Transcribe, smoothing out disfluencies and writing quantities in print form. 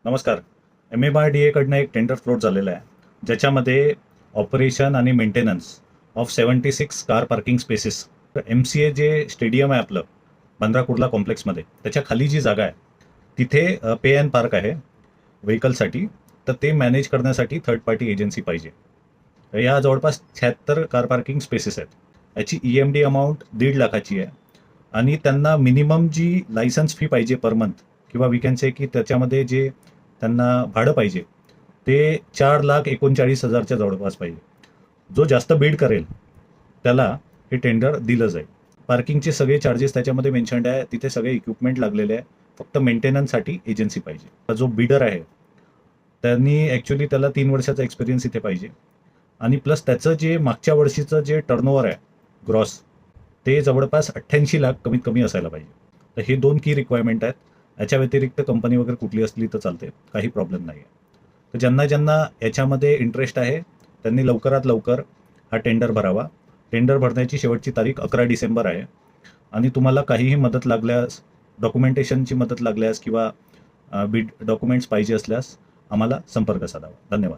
नमस्कार. MMRDAकडनं एक tender float झालेलं आहे, ज्याच्यामध्ये ऑपरेशन आणि maintenance of 76 car parking spaces. MCA जे स्टेडियम आहे आपलं बांद्रा कुर्ला कॉम्प्लेक्समध्ये, त्याच्या खाली जी जागा आहे तिथे पे अँड पार्क आहे व्हेकलसाठी. तर ते मॅनेज करण्यासाठी थर्ड पार्टी एजन्सी पाहिजे. तर या जवळपास 76 कार पार्किंग स्पेसेस आहेत. याची EMD अमाऊंट 1.5 लाखाची आहे आणि त्यांना मिनिमम जी लायसन्स फी पाहिजे पर मंथ, किंवा वी कॅन से की त्याच्यामध्ये जे त्यांना भाडं पाहिजे ते 4,39,000च्या जवळपास पाहिजे. जो जास्त बीड करेल त्याला हे टेंडर दिलं जाईल. पार्किंगचे सगळे चार्जेस त्याच्यामध्ये मेन्शन्ड आहे, तिथे सगळे इक्विपमेंट लागलेले आहे. फक्त मेंटेनन्ससाठी एजन्सी पाहिजे. जो बिडर आहे त्यांनी ॲक्च्युली त्याला 3 वर्षाचा एक्सपिरियन्स इथे पाहिजे आणि प्लस त्याचं जे मागच्या वर्षीचं जे टर्नओव्हर आहे ग्रॉस, ते जवळपास 88 लाख कमीत कमी असायला पाहिजे. तर हे 2 की रिक्वायरमेंट आहेत. याच्या व्यतिरिक्त कंपनी वगैरे कुठली असली तर चालते, काही प्रॉब्लेम नाही आहे. तर ज्यांना ज्यांना याच्यामध्ये इंटरेस्ट आहे त्यांनी लवकरात लवकर हा टेंडर भरावा. टेंडर भरण्याची शेवटची तारीख 11 डिसेंबर आहे. आणि तुम्हाला काहीही मदत लागल्यास, डॉक्युमेंटेशनची मदत लागल्यास किंवा बिड डॉक्युमेंट्स पाहिजे असल्यास आम्हाला संपर्क साधावा. धन्यवाद.